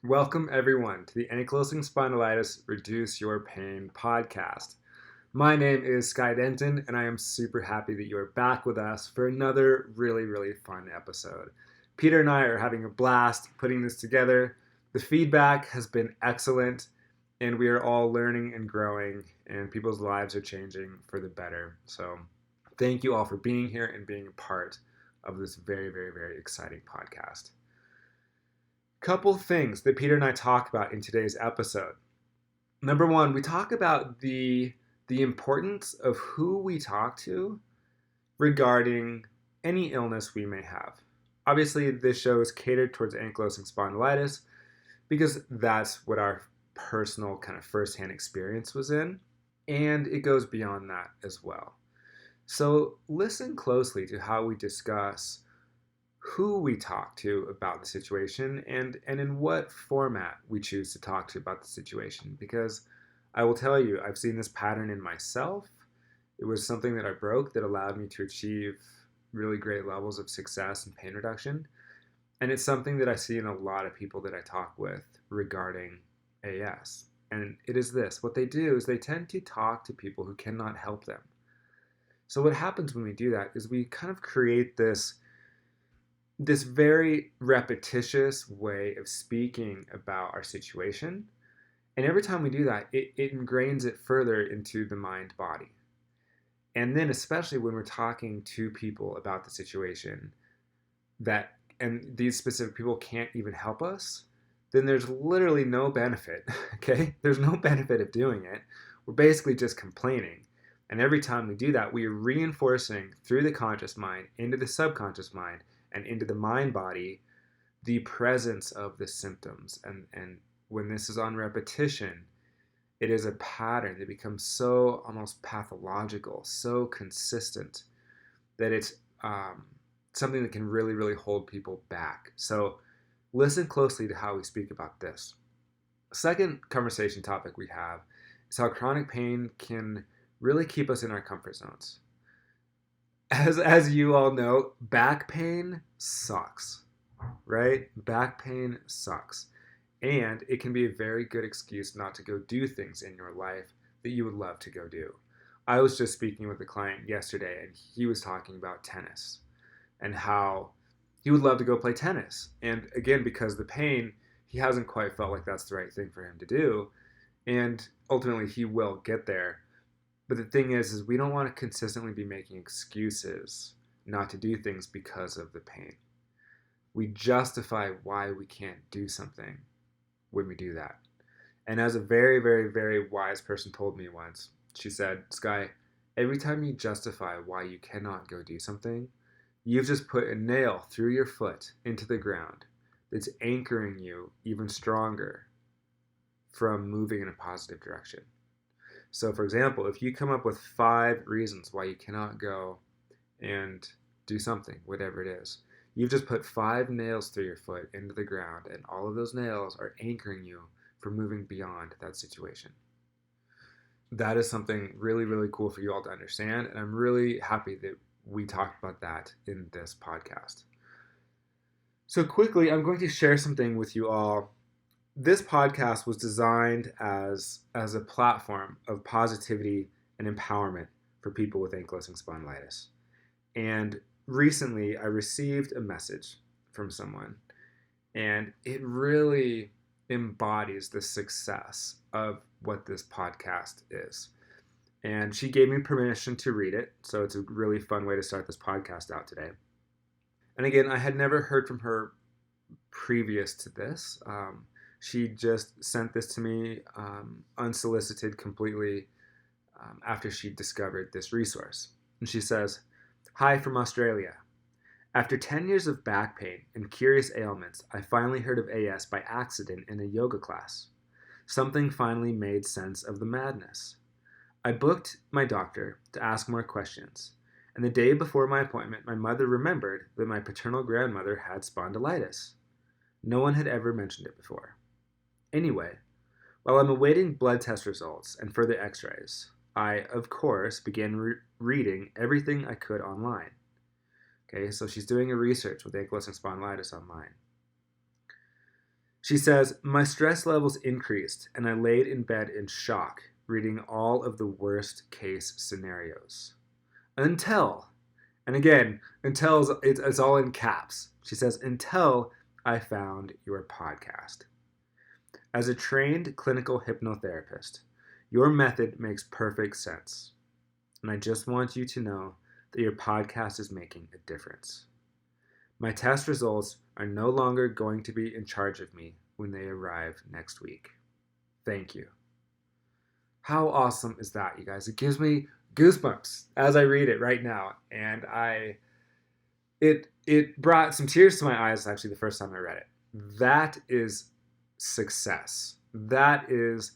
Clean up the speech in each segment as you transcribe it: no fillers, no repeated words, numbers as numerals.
Welcome everyone to the Ankylosing Spondylitis Reduce Your Pain podcast. My name is Sky Denton and I am super happy that you are back with us for another really fun episode. Peter and I are having a blast putting this together. The feedback has been excellent and we are all learning and growing and people's lives are changing for the better. So thank you all for being here and being a part of this very exciting podcast. Couple things that Peter and I talk about in today's episode. Number one, we talk about the importance of who we talk to regarding any illness we may have. Obviously, this show is catered towards ankylosing spondylitis because that's what our personal kind of firsthand experience was in, and it goes beyond that as well. So listen closely to how we discuss who we talk to about the situation and in what format we choose to talk to about the situation. Because I will tell you, I've seen this pattern in myself. It was something that I broke that allowed me to achieve really great levels of success and pain reduction. And it's something that I see in a lot of people that I talk with regarding AS. And it is this. What they do is they tend to talk to people who cannot help them. So what happens when we do that is we kind of create this very repetitious way of speaking about our situation. And every time we do that, it ingrains it further into the mind-body. And then especially when we're talking to people about the situation and these specific people can't even help us, then there's literally no benefit, okay? There's no benefit of doing it. We're basically just complaining. And every time we do that, we are reinforcing through the conscious mind into the subconscious mind and into the mind-body the presence of the symptoms. And when this is on repetition, it is a pattern that becomes so almost pathological, so consistent, that it's something that can really hold people back. So listen closely to how we speak about this. Second conversation topic we have is how chronic pain can really keep us in our comfort zones. As you all know, back pain sucks, right? Back pain sucks. And it can be a very good excuse not to go do things in your life that you would love to go do. I was just speaking with a client yesterday and he was talking about tennis and how he would love to go play tennis. And again, because of the pain, he hasn't quite felt like that's the right thing for him to do. And ultimately he will get there. But the thing is we don't want to consistently be making excuses not to do things because of the pain. We justify why we can't do something when we do that. And as a very wise person told me once, she said, Sky, every time you justify why you cannot go do something, you've just put a nail through your foot into the ground that's anchoring you even stronger from moving in a positive direction. So for example, if you come up with 5 reasons why you cannot go and do something, whatever it is, you've just put 5 nails through your foot into the ground, and all of those nails are anchoring you for moving beyond that situation. That is something really cool for you all to understand, and I'm really happy that we talked about that in this podcast. So quickly, I'm going to share something with you all. This podcast was designed as a platform of positivity and empowerment for people with ankylosing spondylitis. And recently, I received a message from someone, and it really embodies the success of what this podcast is. And she gave me permission to read it, so it's a really fun way to start this podcast out today. And again, I had never heard from her previous to this. She just sent this to me unsolicited completely after she discovered this resource. And she says, Hi from Australia. After 10 years of back pain and curious ailments, I finally heard of AS by accident in a yoga class. Something finally made sense of the madness. I booked my doctor to ask more questions, and the day before my appointment, my mother remembered that my paternal grandmother had spondylitis. No one had ever mentioned it before. Anyway, while I'm awaiting blood test results and further x-rays, I, of course, began reading everything I could online. Okay, so she's doing a research with ankylosing spondylitis online. She says, my stress levels increased and I laid in bed in shock, reading all of the worst case scenarios. Until, and again, until it's all in caps. She says, until I found your podcast. As a trained clinical hypnotherapist, your method makes perfect sense. And I just want you to know that your podcast is making a difference. My test results are no longer going to be in charge of me when they arrive next week. Thank you. How awesome is that, you guys? It gives me goosebumps as I read it right now. And it brought some tears to my eyes actually the first time I read it. That is success. That is,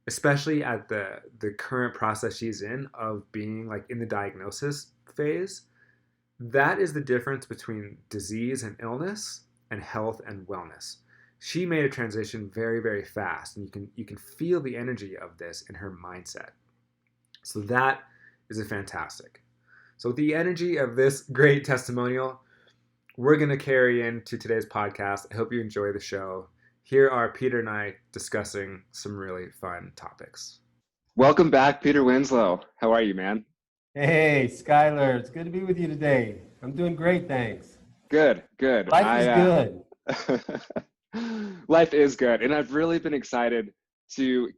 especially at the current process she's in of being like in the diagnosis phase, that is the difference between disease and illness and health and wellness. She made a transition very, very fast, and you can feel the energy of this in her mindset. So that is a fantastic. So with the energy of this great testimonial, we're going to carry into today's podcast. I hope you enjoy the show. Here are Peter and I discussing some really fun topics. Welcome back, Peter Winslow. How are you, man? Hey, Skylar, it's good to be with you today. I'm doing great, thanks. Good, good. Life is good. Life is good, and I've really been excited to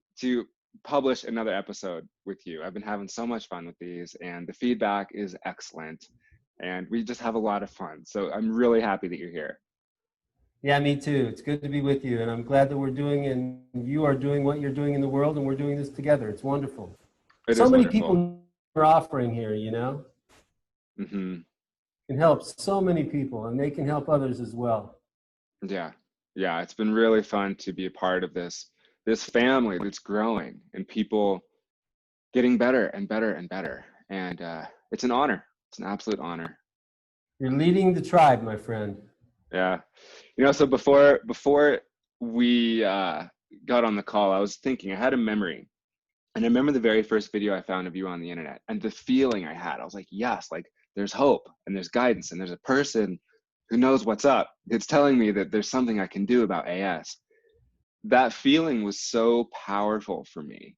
publish another episode with you. I've been having so much fun with these, and the feedback is excellent, and we just have a lot of fun. So I'm really happy that you're here. Yeah, me too. It's good to be with you, and I'm glad that we're doing and you are doing what you're doing in the world, and we're doing this together. It's wonderful. So many people are offering here, you know? Mm-hmm. Can help so many people, and they can help others as well. Yeah, it's been really fun to be a part of this family that's growing and people getting better and better and better. And it's an honor. It's an absolute honor. You're leading the tribe, my friend. Yeah. You know, so before we got on the call, I was thinking, I had a memory. And I remember the very first video I found of you on the internet and the feeling I had. I was like, yes, like there's hope and there's guidance and there's a person who knows what's up. It's telling me that there's something I can do about AS. That feeling was so powerful for me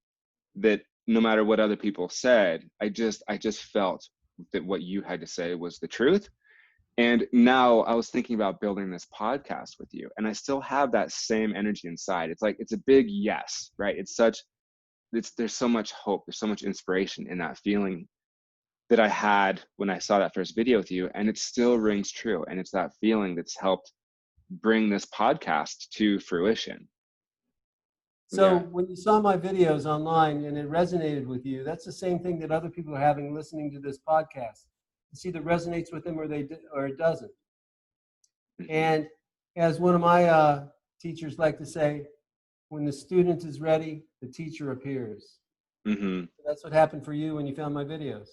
that no matter what other people said, I just felt that what you had to say was the truth. And now I was thinking about building this podcast with you, and I still have that same energy inside. It's like, it's a big yes, right? There's so much hope, there's so much inspiration in that feeling that I had when I saw that first video with you, and it still rings true. And it's that feeling that's helped bring this podcast to fruition. So when you saw my videos online and it resonated with you, that's the same thing that other people are having listening to this podcast. It's either resonates with them or it doesn't. Mm-hmm. And as one of my teachers like to say, when the student is ready, the teacher appears. Mm-hmm. So that's what happened for you when you found my videos.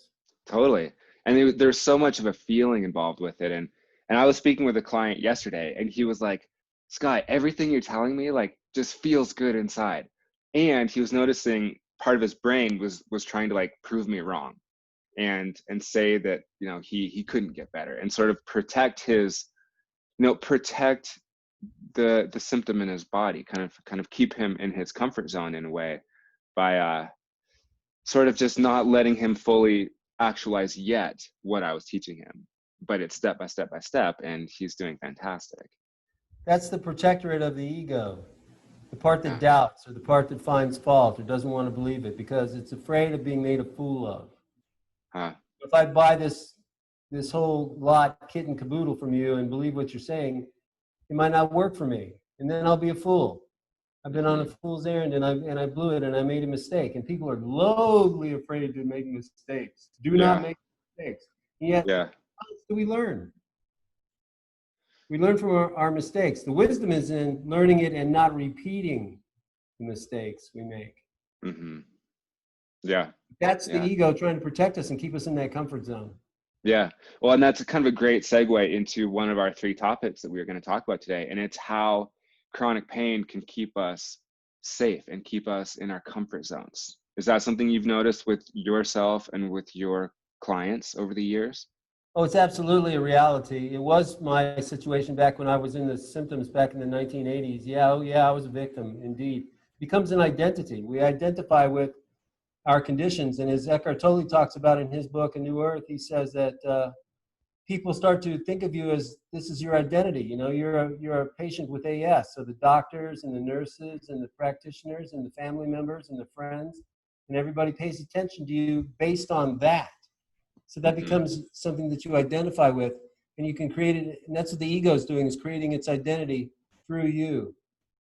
Totally. And there's so much of a feeling involved with it. And I was speaking with a client yesterday, and he was like, Scott, everything you're telling me, like, just feels good inside. And he was noticing part of his brain was trying to like prove me wrong and say that, you know, he couldn't get better and sort of protect his, you know, protect the symptom in his body, kind of keep him in his comfort zone in a way by sort of just not letting him fully actualize yet what I was teaching him. But it's step by step by step, and he's doing fantastic. That's the protectorate of the ego. The part that doubts, or the part that finds fault or doesn't want to believe it because it's afraid of being made a fool of. If I buy this whole lot kit and caboodle from you and believe what you're saying, it might not work for me, and then I'll be a fool. I've been on a fool's errand, and I blew it, and I made a mistake. And people are loathly afraid to make mistakes. Do not make mistakes. And yet, how else do we learn? We learn from our mistakes. The wisdom is in learning it and not repeating the mistakes we make. Mm-hmm. Yeah. That's the ego trying to protect us and keep us in that comfort zone. Yeah. Well, and that's kind of a great segue into one of our 3 topics that we're going to talk about today. And it's how chronic pain can keep us safe and keep us in our comfort zones. Is that something you've noticed with yourself and with your clients over the years? Oh, it's absolutely a reality. It was my situation back when I was in the symptoms back in the 1980s. Yeah, oh yeah, I was a victim, indeed. It becomes an identity. We identify with our conditions. And as Eckhart Tolle talks about in his book, A New Earth, he says that people start to think of you as this is your identity. You know, you're a patient with AS. So the doctors and the nurses and the practitioners and the family members and the friends and everybody pays attention to you based on that. So that becomes something that you identify with, and you can create it. And that's what the ego is doing, is creating its identity through you.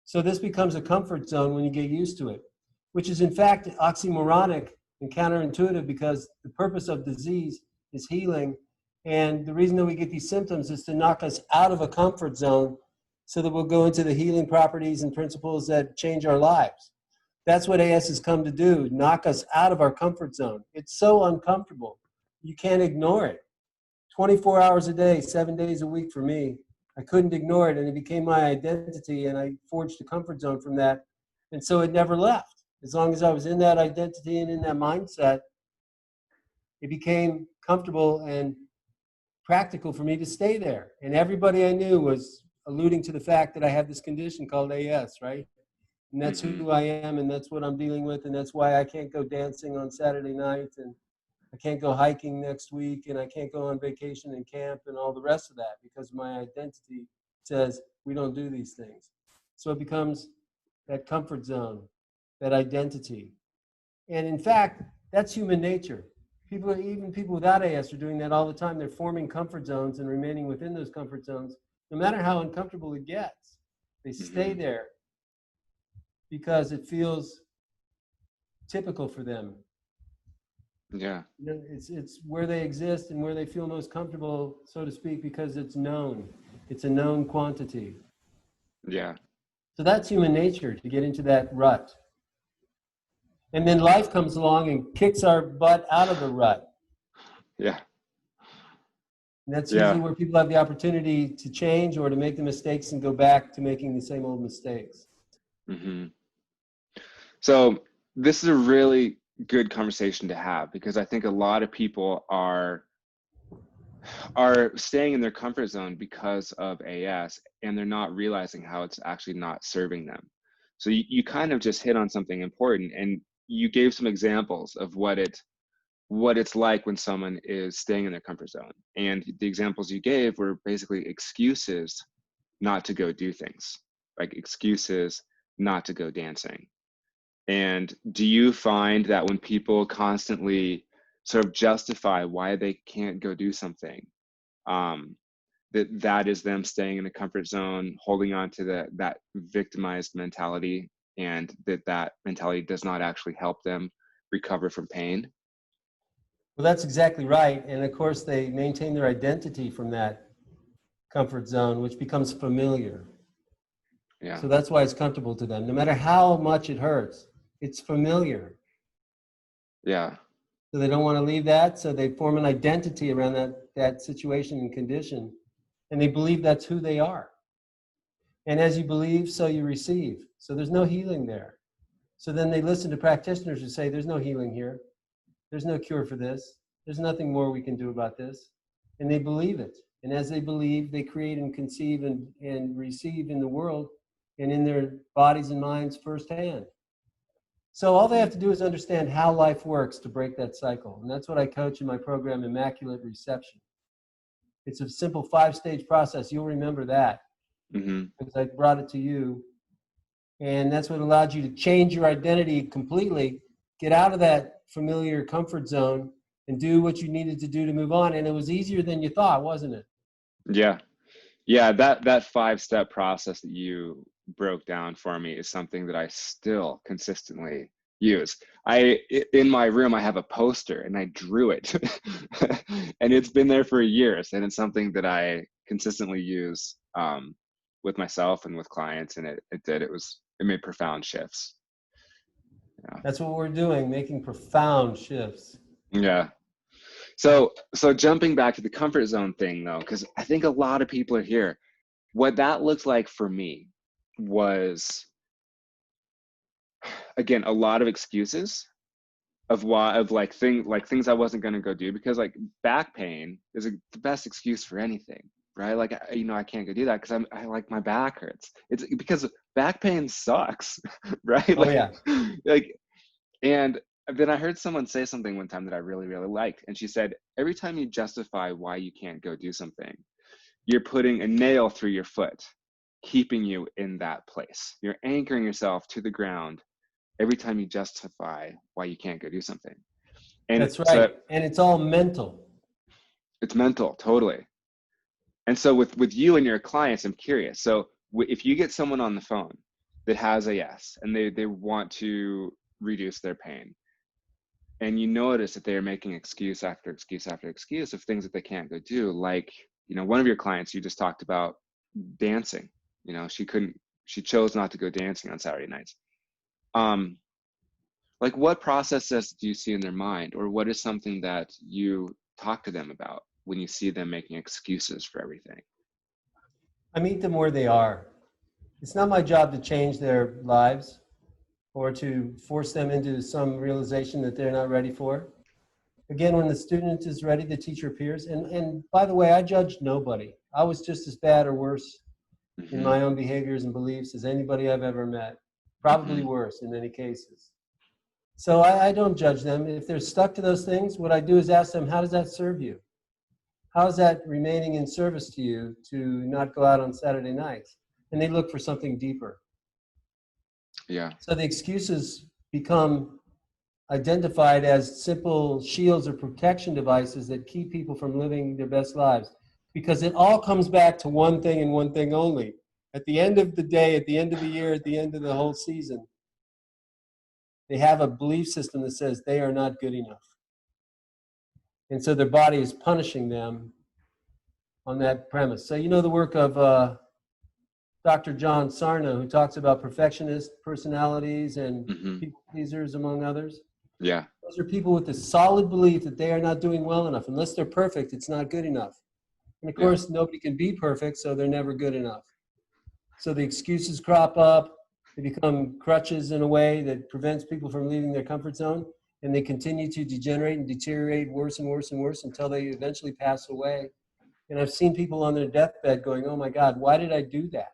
So this becomes a comfort zone when you get used to it, which is in fact oxymoronic and counterintuitive, because the purpose of disease is healing. And the reason that we get these symptoms is to knock us out of a comfort zone so that we'll go into the healing properties and principles that change our lives. That's what AS has come to do, knock us out of our comfort zone. It's so uncomfortable. You can't ignore it. 24 hours a day, 7 days a week for me. I couldn't ignore it, and it became my identity, and I forged a comfort zone from that. And so it never left. As long as I was in that identity and in that mindset, it became comfortable and practical for me to stay there. And everybody I knew was alluding to the fact that I have this condition called AS, right? And that's who I am, and that's what I'm dealing with, and that's why I can't go dancing on Saturday night, and I can't go hiking next week, and I can't go on vacation and camp and all the rest of that, because my identity says we don't do these things. So it becomes that comfort zone, that identity. And in fact, that's human nature. People, even people without AS, are doing that all the time. They're forming comfort zones and remaining within those comfort zones, no matter how uncomfortable it gets. They stay there because it feels typical for them. Yeah. You know, it's where they exist and where they feel most comfortable, so to speak, because it's known. It's a known quantity. Yeah. So that's human nature, to get into that rut. And then life comes along and kicks our butt out of the rut. Yeah. And that's usually where people have the opportunity to change or to make the mistakes and go back to making the same old mistakes. So this is a really good conversation to have, because I think a lot of people are staying in their comfort zone because of AS, and they're not realizing how it's actually not serving them. So you kind of just hit on something important, and you gave some examples of what it's like when someone is staying in their comfort zone. And the examples you gave were basically excuses not to go do things, like excuses not to go dancing. And do you find that when people constantly sort of justify why they can't go do something, that is them staying in the comfort zone, holding on to that victimized mentality, and that mentality does not actually help them recover from pain? Well, that's exactly right. And of course, they maintain their identity from that comfort zone, which becomes familiar. Yeah. So that's why it's comfortable to them. No matter how much it hurts, it's familiar. Yeah. So they don't want to leave that. So they form an identity around that situation and condition. And they believe that's who they are. And as you believe, so you receive. So there's no healing there. So then they listen to practitioners who say, there's no healing here. There's no cure for this. There's nothing more we can do about this. And they believe it. And as they believe, they create and conceive and receive in the world and in their bodies and minds firsthand. So all they have to do is understand how life works to break that cycle. And that's what I coach in my program, Immaculate Reception. It's a simple 5-stage process. You'll remember that because I brought it to you. And that's what allowed you to change your identity completely, get out of that familiar comfort zone and do what you needed to do to move on. And it was easier than you thought, wasn't it? Yeah. Yeah. That 5-step process that you broke down for me is something that I still consistently use. In my room, I have a poster and I drew it and it's been there for years. And it's something that I consistently use with myself and with clients. And it made profound shifts. Yeah. That's what we're doing, making profound shifts. Yeah. So jumping back to the comfort zone thing though, because I think a lot of people are here. What that looked like for me was, again, a lot of excuses things I wasn't going to go do, because like back pain is the best excuse for anything, right? Like, I can't go do that because I like my back hurts. It's because back pain sucks, right? Oh yeah. Like, and then I heard someone say something one time that I really, really liked. And she said, every time you justify why you can't go do something, you're putting a nail through your foot, keeping you in that place. You're anchoring yourself to the ground every time you justify why you can't go do something. And That's right. so And it's all mental. it's mental, totally. And so with you and your clients, I'm curious. So if you get someone on the phone that has AS and they want to reduce their pain, and you notice that they're making excuse after excuse after excuse of things that they can't go do, like, one of your clients, you just talked about dancing. She chose not to go dancing on Saturday nights. Like, what processes do you see in their mind, or what is something that you talk to them about when you see them making excuses for everything? I meet them where they are. It's not my job to change their lives or to force them into some realization that they're not ready for. Again, when the student is ready, the teacher appears. And by the way, I judged nobody. I was just as bad or worse in my own behaviors and beliefs as anybody I've ever met. Probably worse in many cases. So I don't judge them. If they're stuck to those things, what I do is ask them, how does that serve you? How is that remaining in service to you to not go out on Saturday nights? And they look for something deeper. Yeah. So the excuses become identified as simple shields or protection devices that keep people from living their best lives. Because it all comes back to one thing and one thing only. At the end of the day, at the end of the year, at the end of the whole season, they have a belief system that says they are not good enough. And so their body is punishing them on that premise. So the work of Dr. John Sarno, who talks about perfectionist personalities and people pleasers, among others. Yeah. Those are people with the solid belief that they are not doing well enough. Unless they're perfect, it's not good enough. And of course, nobody can be perfect, so they're never good enough. So the excuses crop up. They become crutches in a way that prevents people from leaving their comfort zone. And they continue to degenerate and deteriorate worse and worse and worse until they eventually pass away. And I've seen people on their deathbed going, oh my God, why did I do that?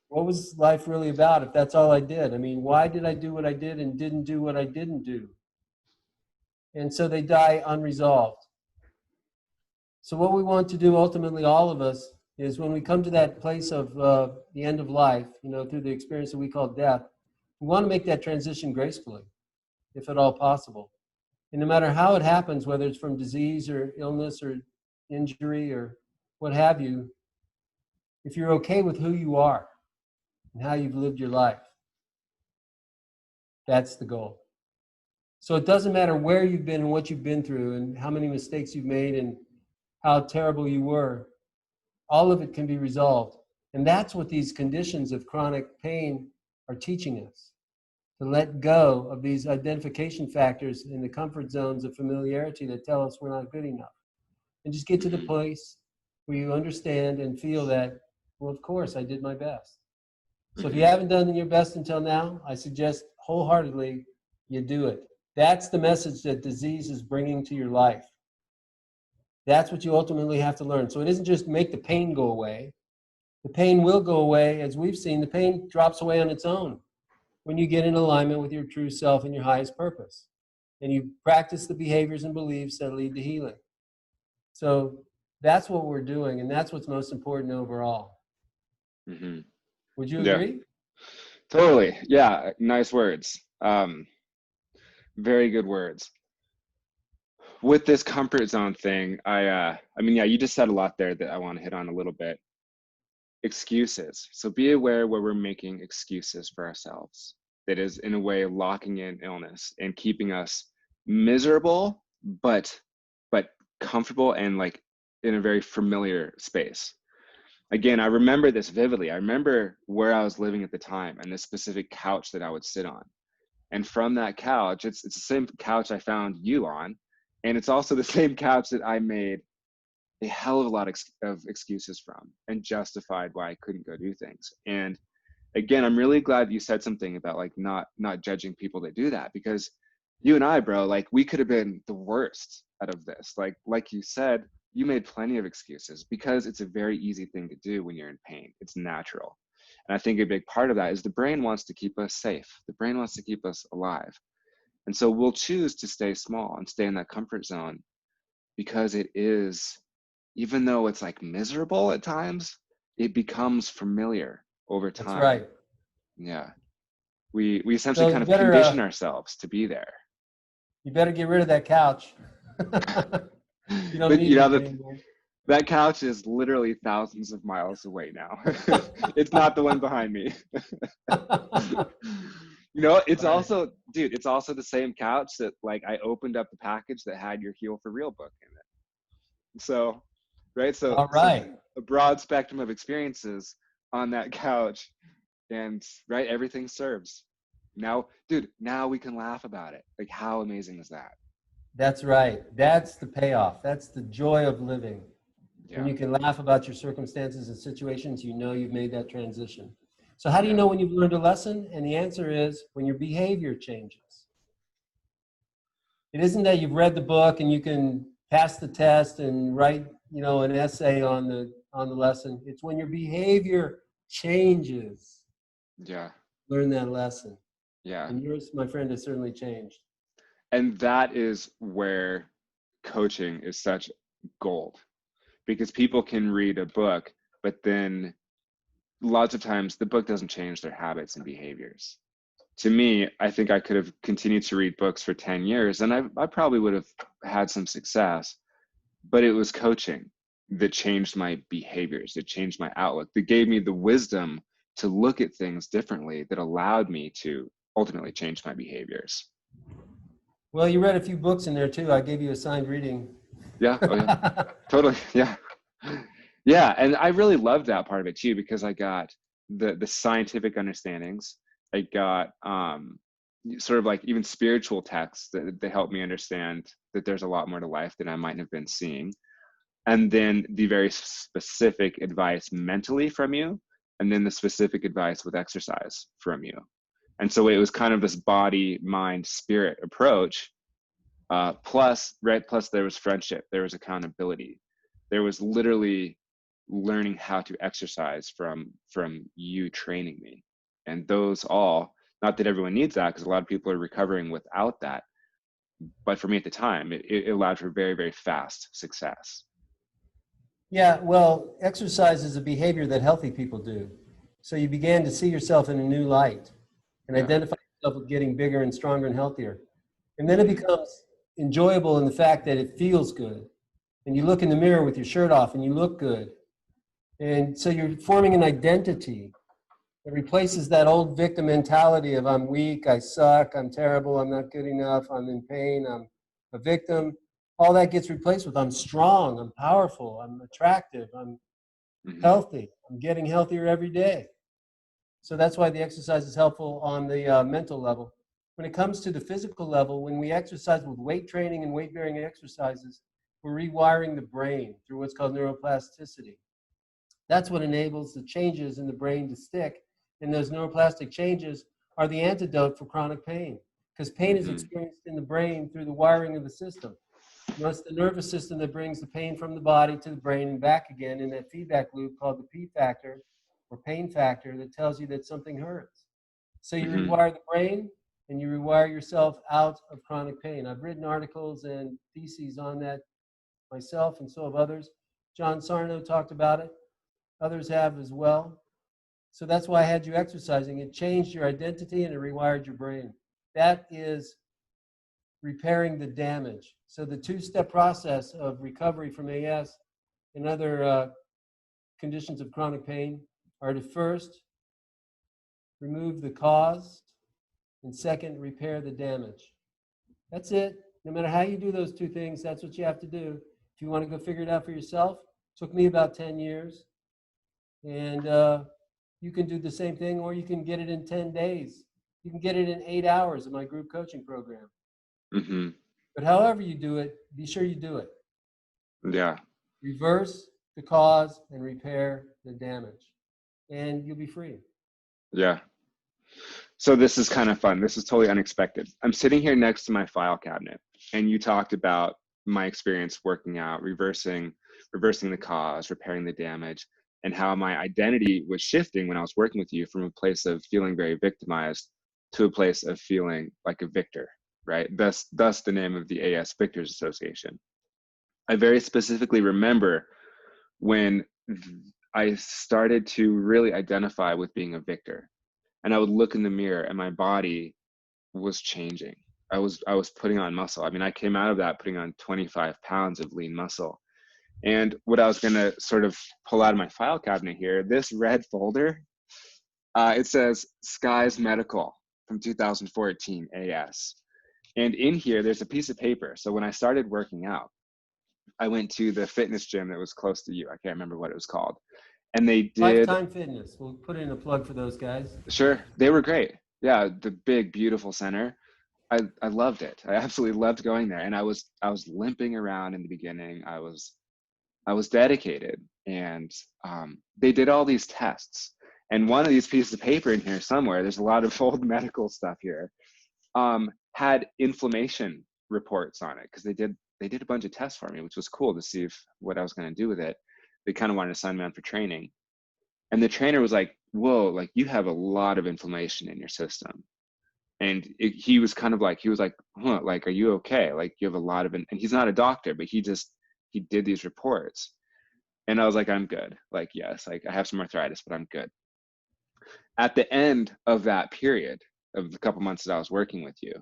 What was life really about if that's all I did? I mean, why did I do what I did and didn't do what I didn't do? And so they die unresolved. So what we want to do ultimately, all of us, is when we come to that place of the end of life, through the experience that we call death, we want to make that transition gracefully, if at all possible. And no matter how it happens, whether it's from disease or illness or injury or what have you, if you're okay with who you are and how you've lived your life, that's the goal. So it doesn't matter where you've been and what you've been through and how many mistakes you've made and how terrible you were. All of it can be resolved. And that's what these conditions of chronic pain are teaching us. To let go of these identification factors in the comfort zones of familiarity that tell us we're not good enough. And just get to the place where you understand and feel that, well, of course, I did my best. So if you haven't done your best until now, I suggest wholeheartedly you do it. That's the message that disease is bringing to your life. That's what you ultimately have to learn. So it isn't just make the pain go away. The pain will go away. As we've seen, the pain drops away on its own when you get in alignment with your true self and your highest purpose. And you practice the behaviors and beliefs that lead to healing. So that's what we're doing, and that's what's most important overall. Would you agree? Totally. Yeah. Nice words. Very good words. With this comfort zone thing, you just said a lot there that I want to hit on a little bit. Excuses. So be aware where we're making excuses for ourselves. That is, in a way, locking in illness and keeping us miserable, but comfortable and like in a very familiar space. Again, I remember this vividly. I remember where I was living at the time and the specific couch that I would sit on. And from that couch, it's the same couch I found you on. And it's also the same couch that I made a hell of a lot of excuses from and justified why I couldn't go do things. And again, I'm really glad you said something about like not judging people that do that, because you and I, bro, like we could have been the worst out of this. Like you said, you made plenty of excuses because it's a very easy thing to do when you're in pain. It's natural. And I think a big part of that is the brain wants to keep us safe. The brain wants to keep us alive. And so we'll choose to stay small and stay in that comfort zone because it is, even though it's like miserable at times, it becomes familiar over time. That's right. Yeah. We essentially kind of condition ourselves to be there. You better get rid of that couch. You don't need it anymore. That couch is literally thousands of miles away now. It's not the one behind me. It's also, dude, it's also the same couch that like I opened up the package that had your Heal for Real book in it. So, right. So, all right. So a broad spectrum of experiences on that couch, and right, everything serves. Now, dude, now we can laugh about it. Like, how amazing is that? That's right. That's the payoff. That's the joy of living. Yeah. When you can laugh about your circumstances and situations, you know you've made that transition. So how do you know when you've learned a lesson? And the answer is when your behavior changes. It isn't that you've read the book and you can pass the test and write, an essay on the lesson. It's when your behavior changes. Yeah. Learn that lesson. Yeah. And yours, my friend, has certainly changed. And that is where coaching is such gold, because people can read a book, but then lots of times the book doesn't change their habits and behaviors. To me, I think I could have continued to read books for 10 years and I probably would have had some success, but it was coaching that changed my behaviors, that changed my outlook, that gave me the wisdom to look at things differently, that allowed me to ultimately change my behaviors. Well, you read a few books in there too. I gave you a signed reading. Yeah, oh yeah, totally, yeah. Yeah, and I really loved that part of it too, because I got the scientific understandings. I got sort of like even spiritual texts that helped me understand that there's a lot more to life than I might have been seeing. And then the very specific advice mentally from you, and then the specific advice with exercise from you. And so it was kind of this body, mind, spirit approach. Plus there was friendship, there was accountability, there was literally learning how to exercise from you training me. And those all, not that everyone needs that, because a lot of people are recovering without that, but for me at the time, it allowed for very, very fast success. Yeah, well, exercise is a behavior that healthy people do. So you began to see yourself in a new light and identify yourself with getting bigger and stronger and healthier. And then it becomes enjoyable in the fact that it feels good. And you look in the mirror with your shirt off and you look good. And so you're forming an identity that replaces that old victim mentality of I'm weak, I suck, I'm terrible, I'm not good enough, I'm in pain, I'm a victim. All that gets replaced with I'm strong, I'm powerful, I'm attractive, I'm healthy, I'm getting healthier every day. So that's why the exercise is helpful on the mental level. When it comes to the physical level, when we exercise with weight training and weight-bearing exercises, we're rewiring the brain through what's called neuroplasticity. That's what enables the changes in the brain to stick. And those neuroplastic changes are the antidote for chronic pain, because pain is experienced in the brain through the wiring of the system. It's the nervous system that brings the pain from the body to the brain and back again in that feedback loop called the P factor or pain factor that tells you that something hurts. So you rewire the brain and you rewire yourself out of chronic pain. I've written articles and theses on that myself, and so have others. John Sarno talked about it. Others have as well. So that's why I had you exercising. It changed your identity and it rewired your brain. That is repairing the damage. So the two-step process of recovery from AS and other conditions of chronic pain are to first remove the cause and second, repair the damage. That's it. No matter how you do those two things, that's what you have to do. If you want to go figure it out for yourself, it took me about 10 years. And you can do the same thing, or you can get it in 10 days. You can get it in 8 hours of my group coaching program. But however you do it, be sure you do it. Yeah. Reverse the cause and repair the damage, and you'll be free. Yeah. So this is kind of fun. This is totally unexpected. I'm sitting here next to my file cabinet, and you talked about my experience working out, reversing the cause, repairing the damage, and how my identity was shifting when I was working with you from a place of feeling very victimized to a place of feeling like a victor, right? Thus the name of the AS Victors Association. I very specifically remember when I started to really identify with being a victor. And I would look in the mirror and my body was changing. I was putting on muscle. I mean, I came out of that putting on 25 pounds of lean muscle. And what I was going to sort of pull out of my file cabinet here, this red folder, it says Skies Medical from 2014 AS. And in here, there's a piece of paper. So when I started working out, I went to the fitness gym that was close to you. I can't remember what it was called. And they did Lifetime Fitness. We'll put in a plug for those guys. Sure. They were great. Yeah, the big, beautiful center. I loved it. I absolutely loved going there. And I was limping around in the beginning. I was dedicated. And they did all these tests. And one of these pieces of paper in here somewhere, there's a lot of old medical stuff here, had inflammation reports on it because they did a bunch of tests for me, which was cool to see what I was going to do with it. They kind of wanted to sign me on for training. And the trainer was like, whoa, like you have a lot of inflammation in your system. And he was like, huh, like, are you okay? Like you have a lot of, and he's not a doctor, but he did these reports. And I was like, I'm good. Like, yes, like I have some arthritis, but I'm good. At the end of that period of the couple months that I was working with you.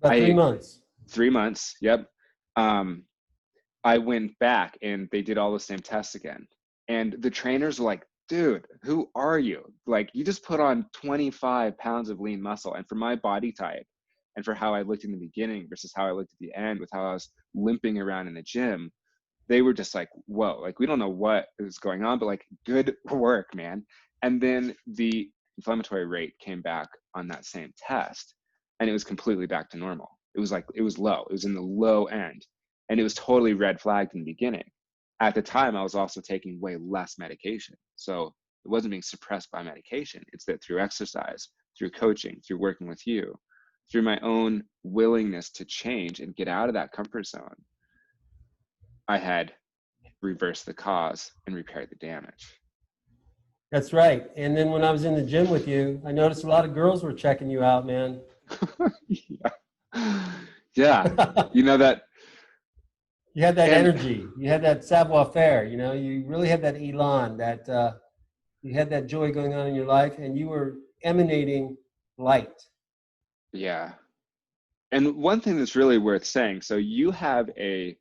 About 3 months. 3 months. Yep. I went back and they did all the same tests again. And the trainers were like, dude, who are you? Like, you just put on 25 pounds of lean muscle. And for my body type and for how I looked in the beginning versus how I looked at the end with how I was limping around in the gym, they were just like, whoa, like, we don't know what is going on, but like, good work, man. And then the inflammatory rate came back on that same test and it was completely back to normal. It was low. It was in the low end. And it was totally red flagged in the beginning. At the time, I was also taking way less medication. So it wasn't being suppressed by medication. It's that through exercise, through coaching, through working with you, through my own willingness to change and get out of that comfort zone, I had reversed the cause and repaired the damage. That's right. And then when I was in the gym with you, I noticed a lot of girls were checking you out, man. Yeah. You know that. You had that energy. You had that savoir-faire. You know, you really had that elan, that you had that joy going on in your life, and you were emanating light. Yeah. And one thing that's really worth saying, so you have a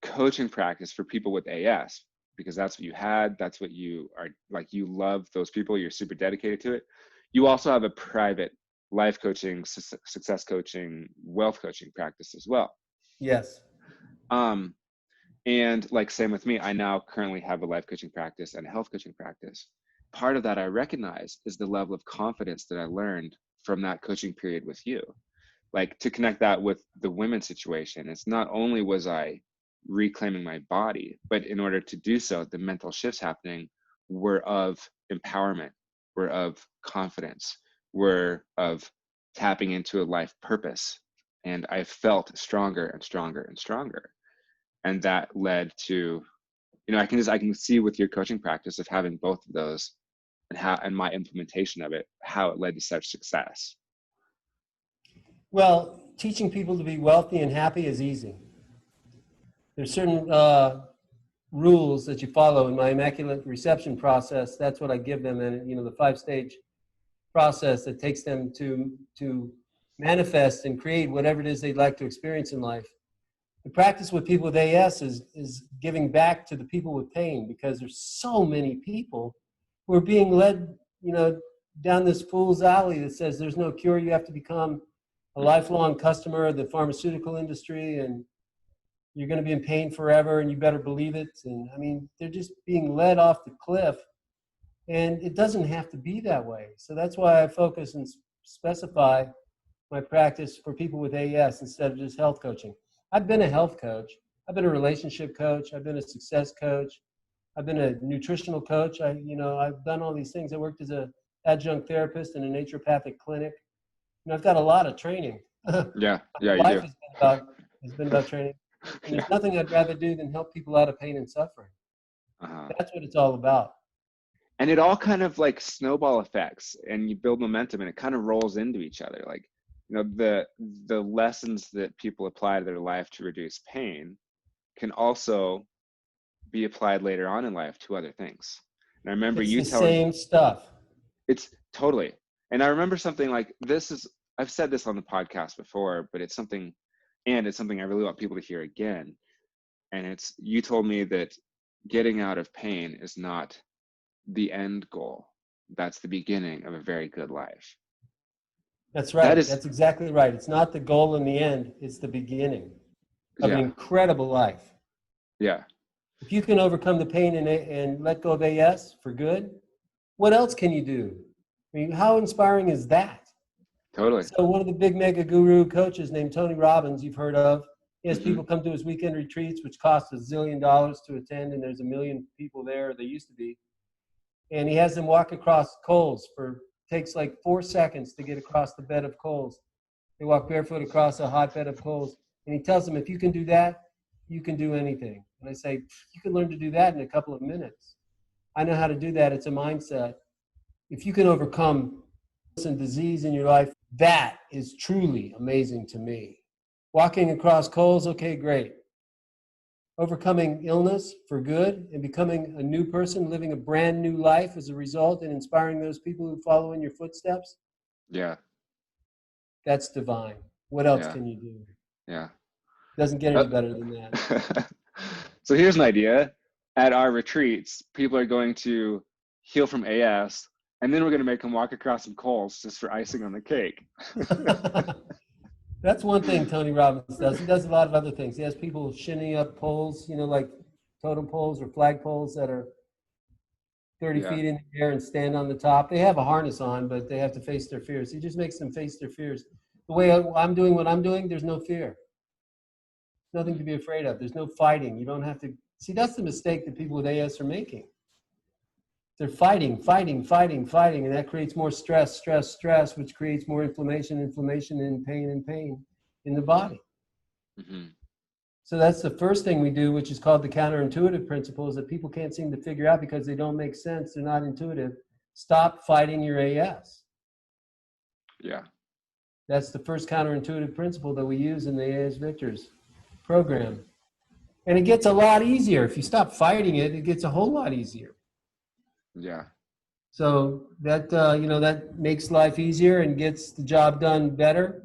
coaching practice for people with AS, because that's what you had. That's what you are, like, you love those people. You're super dedicated to it. You also have a private life coaching, success coaching, wealth coaching practice as well. Yes. And like, same with me, I now currently have a life coaching practice and a health coaching practice. Part of that I recognize is the level of confidence that I learned from that coaching period with you. Like, to connect that with the women's situation, it's not only was I reclaiming my body, but in order to do so, the mental shifts happening were of empowerment, were of confidence, were of tapping into a life purpose. And I felt stronger and stronger and stronger. And that led to, you know, I can see with your coaching practice of having both of those and my implementation of it, how it led to such success. Well, teaching people to be wealthy and happy is easy. There's certain rules that you follow in my Immaculate Reception process. That's what I give them, and you know, the 5-stage process that takes them to manifest and create whatever it is they'd like to experience in life. The practice with people with AS is giving back to the people with pain, because there's so many people who are being led, you know, down this fool's alley that says there's no cure. You have to become a lifelong customer of the pharmaceutical industry, and you're going to be in pain forever, and you better believe it. And I mean, they're just being led off the cliff, and it doesn't have to be that way. So that's why I focus and specify my practice for people with AS instead of just health coaching. I've been a health coach. I've been a relationship coach. I've been a success coach. I've been a nutritional coach. I've done all these things. I worked as a adjunct therapist in a naturopathic clinic. I've got a lot of training. Yeah, you Life do. has been about training. And there's nothing I'd rather do than help people out of pain and suffering. That's what it's all about. And it all kind of like snowball effects, and you build momentum, and it kind of rolls into each other. Like, the lessons that people apply to their life to reduce pain can also be applied later on in life to other things. And I remember It's you the telling same stuff. It's totally. And I remember something like I've said this on the podcast before, but it's something I really want people to hear again. And you told me that getting out of pain is not the end goal. That's the beginning of a very good life. That's right. That's exactly right. It's not the goal in the end. It's the beginning of an incredible life. Yeah. If you can overcome the pain and let go of AS for good, what else can you do? I mean, how inspiring is that? Totally. So one of the big mega guru coaches named Tony Robbins, you've heard of, he has people come to his weekend retreats, which cost $1 zillion to attend, and there's 1 million people there. They used to be. And he has them walk across coals takes like 4 seconds to get across the bed of coals. They walk barefoot across a hot bed of coals. And he tells them, if you can do that, you can do anything. And I say, you can learn to do that in a couple of minutes. I know how to do that. It's a mindset. If you can overcome some disease in your life, that is truly amazing to me. Walking across coals, okay, great. Overcoming illness for good and becoming a new person, living a brand new life as a result, and inspiring those people who follow in your footsteps. Yeah. That's divine. What else can you do? Yeah. Doesn't get any better than that. So here's an idea. At our retreats, people are going to heal from AS, and then we're going to make them walk across some coals just for icing on the cake. That's one thing Tony Robbins does. He does a lot of other things. He has people shinny up poles, like totem poles or flag poles that are 30 feet in the air and stand on the top. They have a harness on, but they have to face their fears. He just makes them face their fears. The way I'm doing what I'm doing, there's no fear. Nothing to be afraid of. There's no fighting. You don't have to. See, that's the mistake that people with AS are making. They're fighting, and that creates more stress, which creates more inflammation, and pain in the body. Mm-hmm. So that's the first thing we do, which is called the counterintuitive principles that people can't seem to figure out because they don't make sense. They're not intuitive. Stop fighting your AS. Yeah. That's the first counterintuitive principle that we use in the AS Victors program. And it gets a lot easier. If you stop fighting it, it gets a whole lot easier. Yeah. So that, that makes life easier and gets the job done better.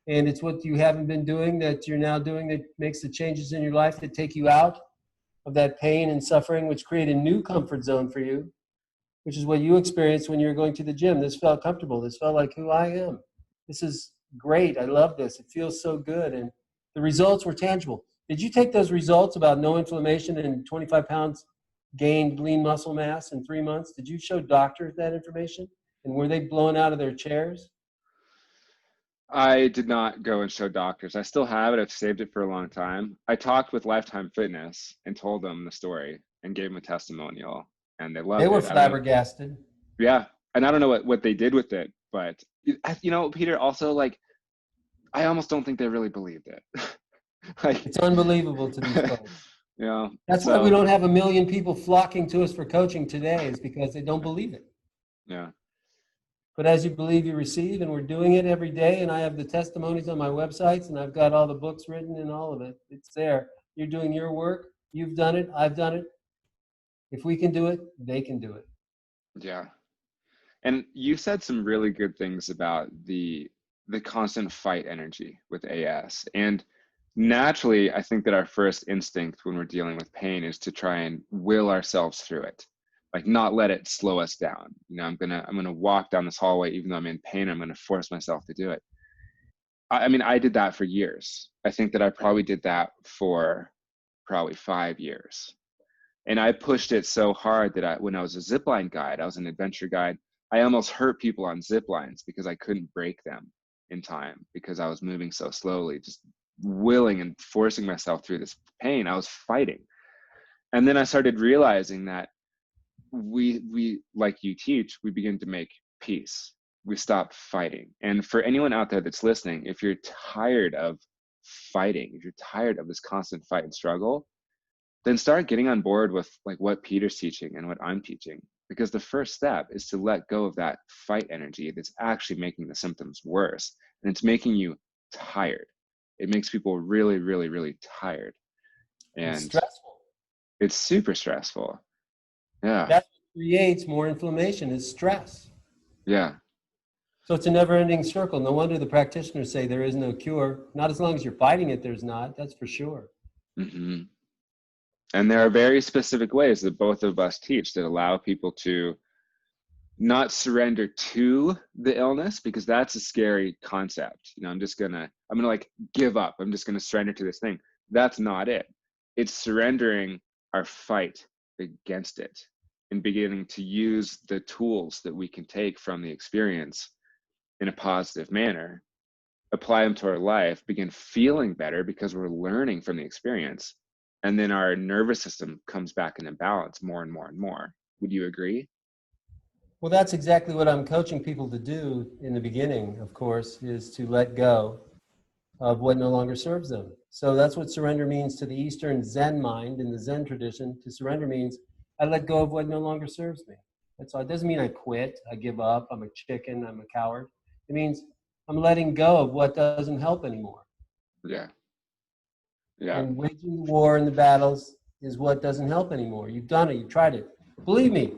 And it's what you haven't been doing that you're now doing that makes the changes in your life that take you out of that pain and suffering, which create a new comfort zone for you, which is what you experienced when you were going to the gym. This felt comfortable. This felt like who I am. This is great. I love this. It feels so good. And the results were tangible. Did you take those results about no inflammation and 25 pounds gained lean muscle mass in 3 months? Did you show doctors that information? And were they blown out of their chairs? I did not go and show doctors. I still have it. I've saved it for a long time. I talked with Lifetime Fitness and told them the story and gave them a testimonial, and they loved it. They were flabbergasted. Yeah. And I don't know what they did with it, but Peter, also, like, I almost don't think they really believed it. Like, it's unbelievable to these folks. Yeah. That's why we don't have 1 million people flocking to us for coaching today, is because they don't believe it. Yeah. But as you believe, you receive, and we're doing it every day. And I have the testimonies on my websites, and I've got all the books written and all of it. It's there. You're doing your work. You've done it. I've done it. If we can do it, they can do it. Yeah. And you said some really good things about the constant fight energy with AS. And naturally, I think that our first instinct when we're dealing with pain is to try and will ourselves through it, like not let it slow us down. I'm gonna walk down this hallway even though I'm in pain. I'm gonna force myself to do it. I mean, I did that for years. I think that I probably did that for probably 5 years. And I pushed it so hard that when I was a zipline guide, I was an adventure guide, I almost hurt people on zip lines because I couldn't break them in time because I was moving so slowly, just willing and forcing myself through this pain. I was fighting. And then I started realizing that we like you teach, we begin to make peace. We stop fighting. And for anyone out there that's listening, if you're tired of fighting, if you're tired of this constant fight and struggle, then start getting on board with like what Peter's teaching and what I'm teaching. Because the first step is to let go of that fight energy that's actually making the symptoms worse. And it's making you tired. It makes people really, really, really tired. And it's stressful. It's super stressful. Yeah. That's what creates more inflammation is stress. Yeah. So it's a never-ending circle. No wonder the practitioners say there is no cure. Not as long as you're fighting it, there's not. That's for sure. Mm-hmm. And there are very specific ways that both of us teach that allow people to not surrender to the illness, because that's a scary concept. You know, I'm gonna like give up. I'm just gonna surrender to this thing. That's not it. It's surrendering our fight against it and beginning to use the tools that we can take from the experience in a positive manner, apply them to our life, begin feeling better because we're learning from the experience. And then our nervous system comes back into balance more and more and more. Would you agree? Well, that's exactly what I'm coaching people to do in the beginning, of course, is to let go of what no longer serves them. So that's what surrender means to the Eastern Zen mind. In the Zen tradition, to surrender means I let go of what no longer serves me. That's all. It doesn't mean I quit, I give up, I'm a chicken, I'm a coward. It means I'm letting go of what doesn't help anymore. Yeah. Yeah. And waging the war and the battles is what doesn't help anymore. You've done it, you tried it. Believe me,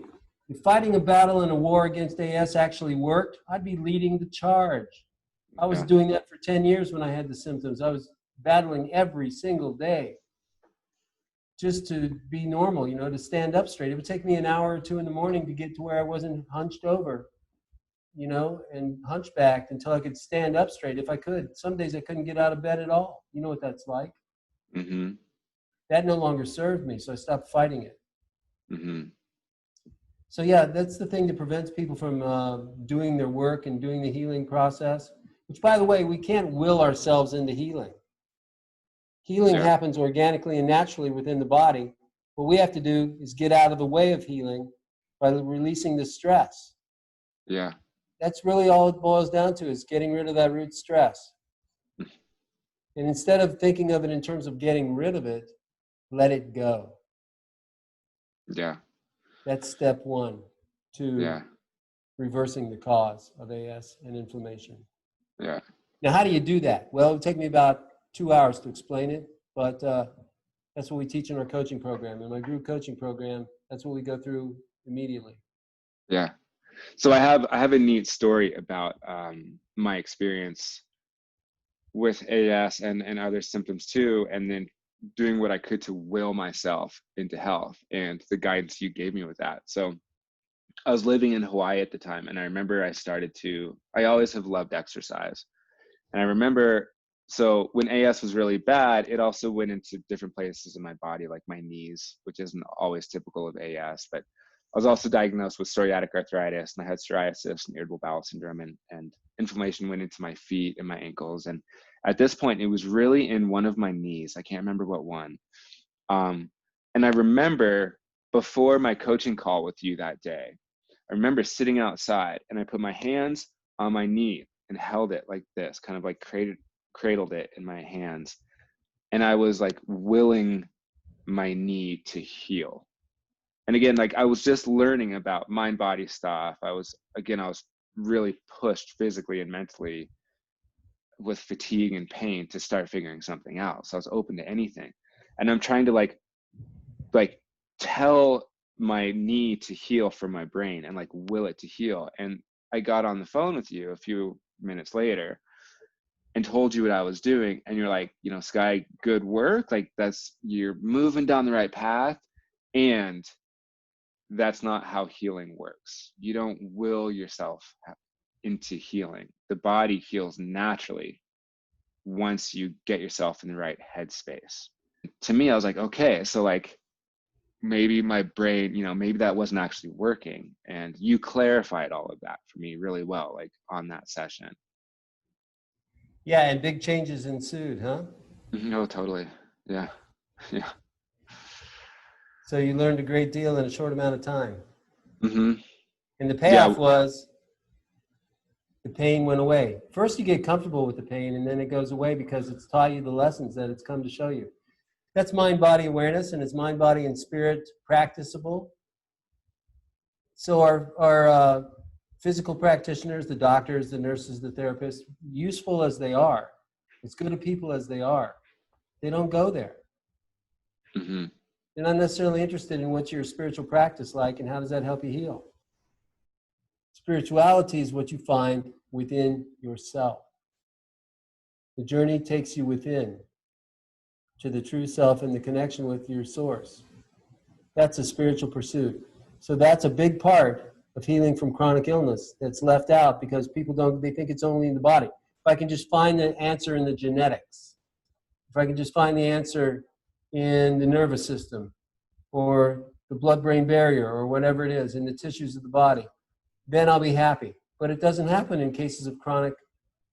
if fighting a battle in a war against AS actually worked, I'd be leading the charge. I was doing that for 10 years when I had the symptoms. I was battling every single day just to be normal, you know, to stand up straight. It would take me an hour or two in the morning to get to where I wasn't hunched over, you know, and hunchbacked until I could stand up straight if I could. Some days I couldn't get out of bed at all. You know what that's like. Mm-hmm. That no longer served me, so I stopped fighting it. Mm-hmm. So yeah, that's the thing that prevents people from doing their work and doing the healing process, which, by the way, we can't will ourselves into healing. Healing happens organically and naturally within the body. What we have to do is get out of the way of healing by releasing the stress. Yeah. That's really all it boils down to, is getting rid of that root stress. And instead of thinking of it in terms of getting rid of it, let it go. Yeah. That's step one to reversing the cause of AS and inflammation. Yeah. Now, how do you do that? Well, it would take me about 2 hours to explain it, but that's what we teach in our coaching program. In my group coaching program, that's what we go through immediately. Yeah. So I have a neat story about my experience with AS and other symptoms too, and then doing what I could to will myself into health and the guidance you gave me with that. So I was living in Hawaii at the time, and I remember I always have loved exercise. And I remember, so when AS was really bad, it also went into different places in my body, like my knees, which isn't always typical of AS, but I was also diagnosed with psoriatic arthritis, and I had psoriasis and irritable bowel syndrome, and inflammation went into my feet and my ankles. And at this point, it was really in one of my knees. I can't remember what one. And I remember before my coaching call with you that day, I remember sitting outside, and I put my hands on my knee and held it like this, kind of like cradled it in my hands. And I was like willing my knee to heal. And again, like I was just learning about mind body stuff. I was really pushed physically and mentally with fatigue and pain to start figuring something out. So I was open to anything. And I'm trying to like tell my knee to heal from my brain and like will it to heal. And I got on the phone with you a few minutes later and told you what I was doing. And you're like, you know, Sky, good work. Like you're moving down the right path. And that's not how healing works. You don't will yourself into healing. The body heals naturally once you get yourself in the right headspace. To me, I was like, okay, so like maybe my brain, you know, maybe that wasn't actually working. And you clarified all of that for me really well, like on that session. Yeah, and big changes ensued, huh? Oh, totally. Yeah. Yeah. So you learned a great deal in a short amount of time. Mm-hmm. And the payoff was the pain went away. First, you get comfortable with the pain, and then it goes away because it's taught you the lessons that it's come to show you. That's mind-body awareness, and it's mind, body, and spirit practicable. So our physical practitioners, the doctors, the nurses, the therapists, useful as they are, as good a people as they are, they don't go there. Mm-hmm. They're not necessarily interested in what's your spiritual practice like and how does that help you heal. Spirituality is what you find within yourself. The journey takes you within to the true self and the connection with your source. That's a spiritual pursuit. So that's a big part of healing from chronic illness that's left out because people they think it's only in the body. If I can just find the answer in the genetics, if I can just find the answer in the nervous system or the blood-brain barrier or whatever it is in the tissues of the body, then I'll be happy. But it doesn't happen in cases of chronic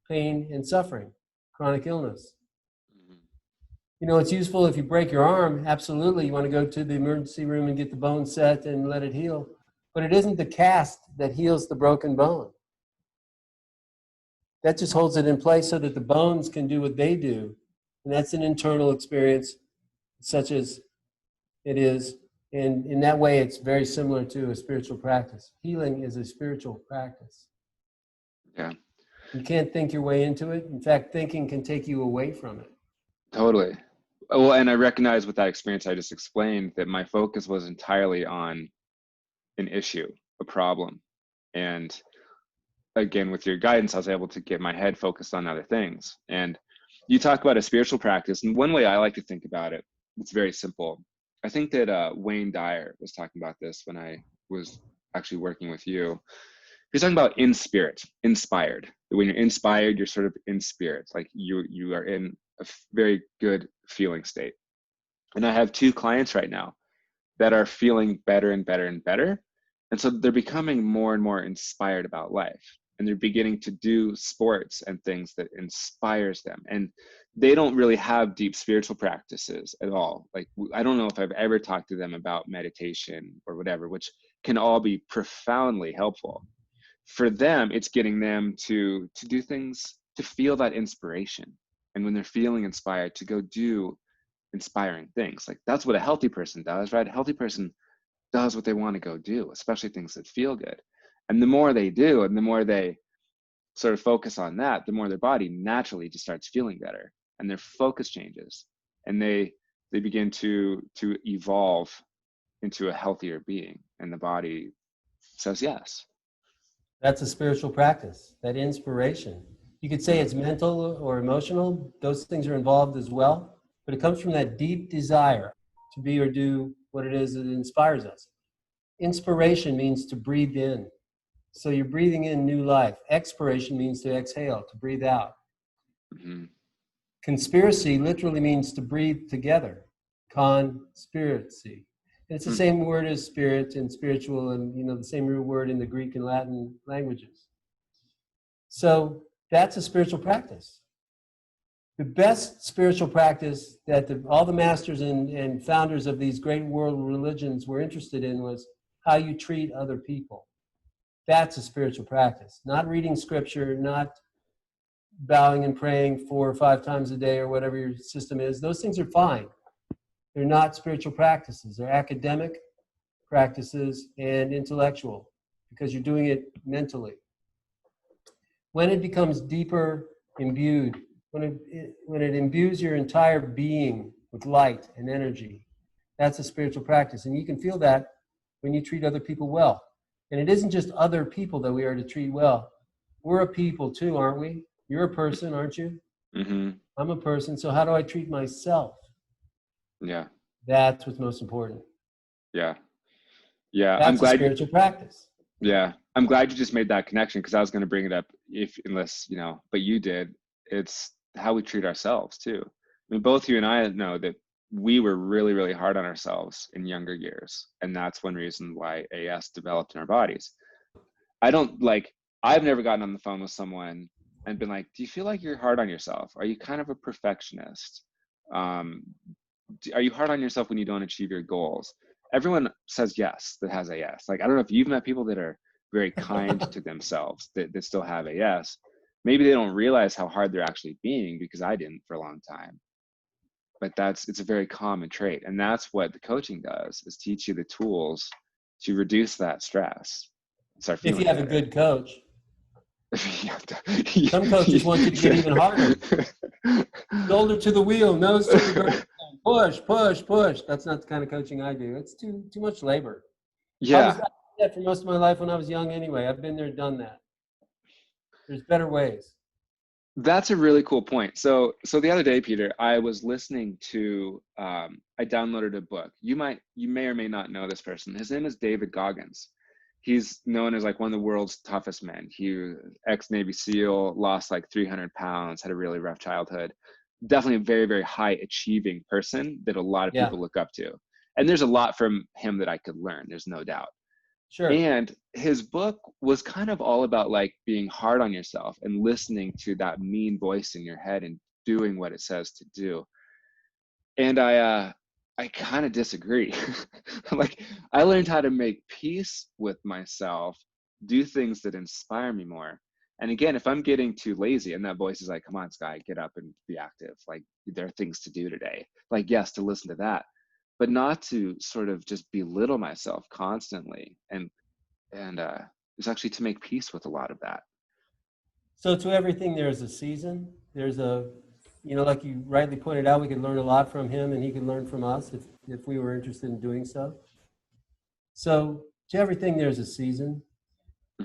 pain and suffering, chronic illness. You know, it's useful if you break your arm, absolutely. You want to go to the emergency room and get the bone set and let it heal. But it isn't the cast that heals the broken bone. That just holds it in place so that the bones can do what they do. And that's an internal experience, such as it is. And in that way, it's very similar to a spiritual practice. Healing is a spiritual practice. Yeah. You can't think your way into it. In fact, thinking can take you away from it. Totally. Well, and I recognize with that experience I just explained that my focus was entirely on an issue, a problem. And again, with your guidance, I was able to get my head focused on other things. And you talk about a spiritual practice. And one way I like to think about it, it's very simple. I think that Wayne Dyer was talking about this when I was actually working with you. He's talking about in spirit, inspired. When you're inspired, you're sort of in spirit, like you are in a very good feeling state. And I have 2 clients right now that are feeling better and better and better. And so they're becoming more and more inspired about life. And they're beginning to do sports and things that inspires them. And they don't really have deep spiritual practices at all. Like, I don't know if I've ever talked to them about meditation or whatever, which can all be profoundly helpful. For them, it's getting them to do things, to feel that inspiration. And when they're feeling inspired, to go do inspiring things. Like, that's what a healthy person does, right? A healthy person does what they want to go do, especially things that feel good. And the more they do, and the more they sort of focus on that, the more their body naturally just starts feeling better, and their focus changes, and they begin to evolve into a healthier being, and the body says yes. That's a spiritual practice, that inspiration. You could say it's mental or emotional. Those things are involved as well, but it comes from that deep desire to be or do what it is that inspires us. Inspiration means to breathe in. So you're breathing in new life. Expiration means to exhale, to breathe out. Mm-hmm. Conspiracy literally means to breathe together. Conspiracy. And it's the same word as spirit and spiritual, and the same root word in the Greek and Latin languages. So that's a spiritual practice. The best spiritual practice that all the masters and founders of these great world religions were interested in was how you treat other people. That's a spiritual practice. Not reading scripture, not bowing and praying 4 or 5 times a day or whatever your system is. Those things are fine. They're not spiritual practices. They're academic practices and intellectual because you're doing it mentally. When it becomes deeper imbued, when it imbues your entire being with light and energy, that's a spiritual practice. And you can feel that when you treat other people well. And it isn't just other people that we are to treat well. We're a people too, aren't we? You're a person, aren't you? Mm-hmm. I'm a person. So how do I treat myself? Yeah. That's what's most important. Yeah. Yeah. That's a spiritual practice. Yeah. I'm glad you just made that connection, because I was going to bring it up but you did. It's how we treat ourselves too. I mean, both you and I know that we were really, really hard on ourselves in younger years. And that's one reason why AS developed in our bodies. I've never gotten on the phone with someone and been like, do you feel like you're hard on yourself? Are you kind of a perfectionist? Are you hard on yourself when you don't achieve your goals? Everyone says yes that has AS. Like, I don't know if you've met people that are very kind to themselves that still have AS. Maybe they don't realize how hard they're actually being, because I didn't for a long time. But it's a very common trait. And that's what the coaching does, is teach you the tools to reduce that stress. Start feeling If you have better. a good coach. Some coaches want you to get even harder. Shoulder to the wheel, nose to the ground, push, push, push. That's not the kind of coaching I do. It's too much labor. Yeah. I was like that for most of my life when I was young anyway. I've been there, done that. There's better ways. That's a really cool point. So the other day, Peter, I was listening to, I downloaded a book. You may or may not know this person. His name is David Goggins. He's known as like one of the world's toughest men. He ex-Navy SEAL, lost like 300 pounds, had a really rough childhood. Definitely a very, very high achieving person that a lot of people look up to. And there's a lot from him that I could learn, there's no doubt. Sure. And his book was kind of all about like being hard on yourself and listening to that mean voice in your head and doing what it says to do. And I kind of disagree. Like, I learned how to make peace with myself, do things that inspire me more. And again, if I'm getting too lazy and that voice is like, come on, Sky, get up and be active. Like, there are things to do today. Like, yes, to listen to that, but not to sort of just belittle myself constantly. And it's actually to make peace with a lot of that. So to everything, there's a season. There's a, like you rightly pointed out, we could learn a lot from him and he could learn from us if we were interested in doing so. So to everything, there's a season.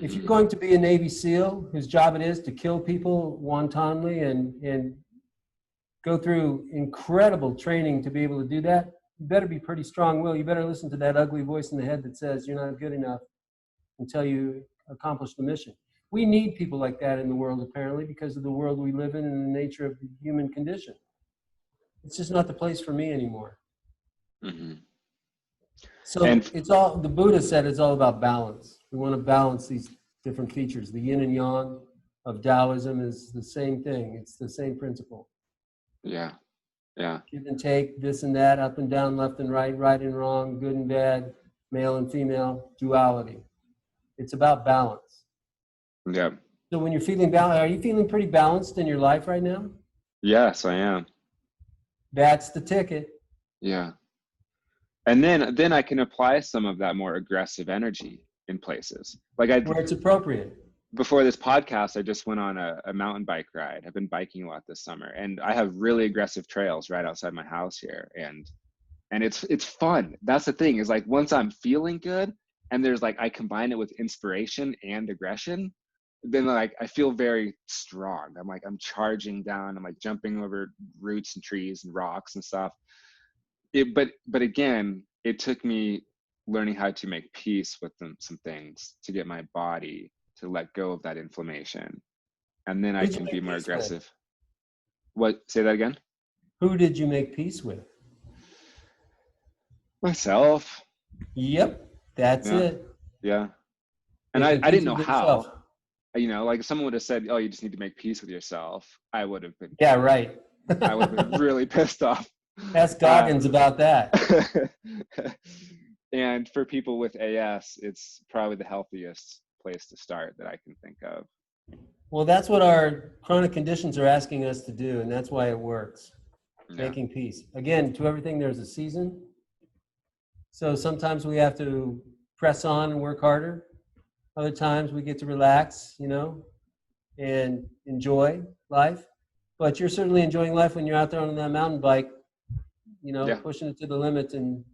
If you're going to be a Navy SEAL whose job it is to kill people wantonly and go through incredible training to be able to do that, you better be pretty strong-willed. You better listen to that ugly voice in the head that says you're not good enough until you accomplish the mission. We need people like that in the world, apparently, because of the world we live in and the nature of the human condition. It's just not the place for me anymore. Mm-hmm. So it's all, the Buddha said it's all about balance. We want to balance these different features. The yin and yang of Taoism is the same thing. It's the same principle. Yeah. Yeah. Give and take, this and that, up and down, left and right, right and wrong, good and bad, male and female, duality. It's about balance. Yeah. So when you're feeling balanced, are you feeling pretty balanced in your life right now? Yes, I am. That's the ticket. Yeah. And then I can apply some of that more aggressive energy in places. Like where it's appropriate. Before this podcast, I just went on a mountain bike ride. I've been biking a lot this summer, and I have really aggressive trails right outside my house here. And it's fun. That's the thing, is like, once I'm feeling good and there's like, I combine it with inspiration and aggression, then like I feel very strong. I'm charging down. I'm like jumping over roots and trees and rocks and stuff. But again, it took me learning how to make peace with some things to get my body to let go of that inflammation, and then I can be more aggressive. What? Say that again? Who did you make peace with? Myself. Yep, that's it. Yeah. And I didn't know how. Like if someone would have said, oh, you just need to make peace with yourself, I would have been. Yeah, right. I would have been really pissed off. Ask Goggins about that. And for people with AS, it's probably the healthiest place to start that I can think of. Well, that's what our chronic conditions are asking us to do, and that's why it works. Yeah. Making peace. Again, to everything, there's a season. So sometimes we have to press on and work harder. Other times we get to relax, and enjoy life. But you're certainly enjoying life when you're out there on that mountain bike, pushing it to the limit and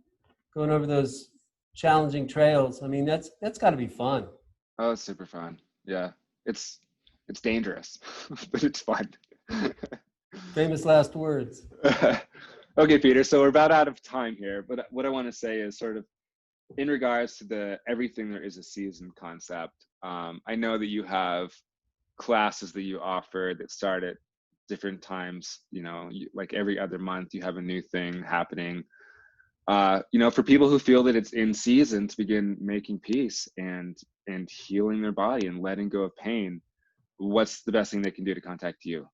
going over those challenging trails. I mean, that's got to be fun. Oh, it's super fun. Yeah. It's dangerous, but it's fun. Famous last words. Okay, Peter. So we're about out of time here, but what I want to say is sort of in regards to the everything there is a season concept. I know that you have classes that you offer that start at different times. Like every other month, you have a new thing happening. For people who feel that it's in season to begin making peace and healing their body and letting go of pain, what's the best thing they can do to contact you?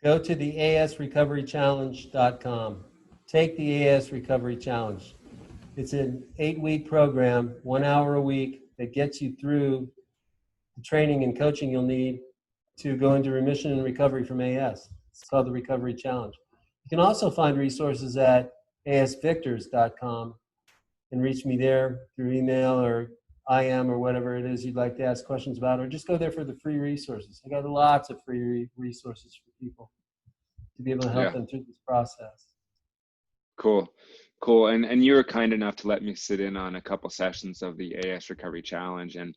Go to the asrecoverychallenge.com. Take the AS Recovery Challenge. It's an 8-week program, 1 hour a week, that gets you through the training and coaching you'll need to go into remission and recovery from AS. It's called the Recovery Challenge. You can also find resources at asvictors.com and reach me there through email or IM or whatever it is you'd like to ask questions about, or just go there for the free resources. I got lots of free resources for people to be able to help them through this process. Cool. And you were kind enough to let me sit in on a couple sessions of the AS Recovery Challenge. And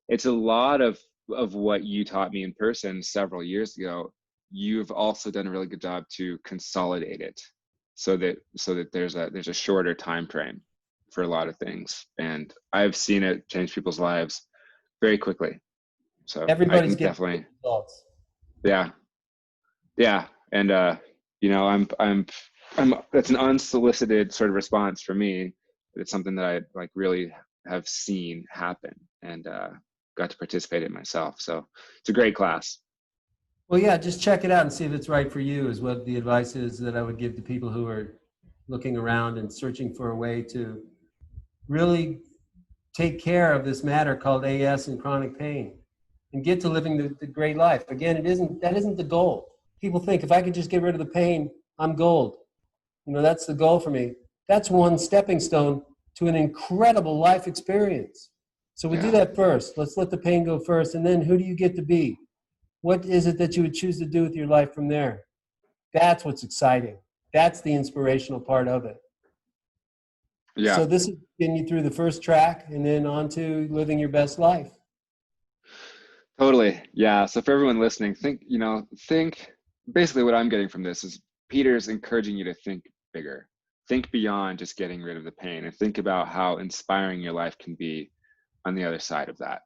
it's a lot of what you taught me in person several years ago. You've also done a really good job to consolidate it so that there's a shorter time frame for a lot of things. And I've seen it change people's lives very quickly. So everybody's getting definitely results. Yeah. And I'm that's an unsolicited sort of response for me. It's something that I like really have seen happen and got to participate in myself. So it's a great class. Well, yeah, just check it out and see if it's right for you is what the advice is that I would give to people who are looking around and searching for a way to really take care of this matter called AS and chronic pain and get to living the great life. Again, that isn't the goal. People think if I could just get rid of the pain, I'm gold. That's the goal for me. That's one stepping stone to an incredible life experience. So we do that first. Let's let the pain go first. And then who do you get to be? What is it that you would choose to do with your life from there? That's what's exciting. That's the inspirational part of it. Yeah. So this is getting you through the first track and then on to living your best life. Totally. Yeah. So for everyone listening, think basically what I'm getting from this is Peter's encouraging you to think bigger. Think beyond just getting rid of the pain and think about how inspiring your life can be on the other side of that.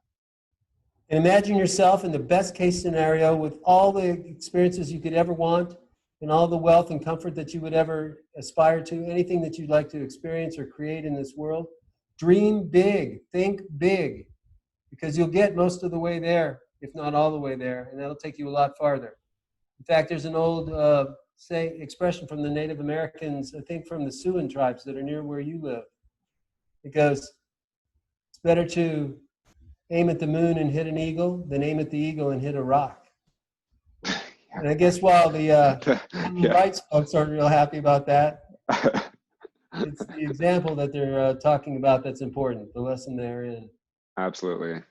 And imagine yourself in the best case scenario with all the experiences you could ever want and all the wealth and comfort that you would ever aspire to, anything that you'd like to experience or create in this world. Dream big, think big, because you'll get most of the way there, if not all the way there, and that'll take you a lot farther. In fact, there's an old expression from the Native Americans, I think from the Siouan tribes that are near where you live. It goes, it's better to aim at the moon and hit an eagle than aim at the eagle and hit a rock. And I guess while the rights folks aren't real happy about that, it's the example that they're talking about that's important, the lesson they're in. Absolutely.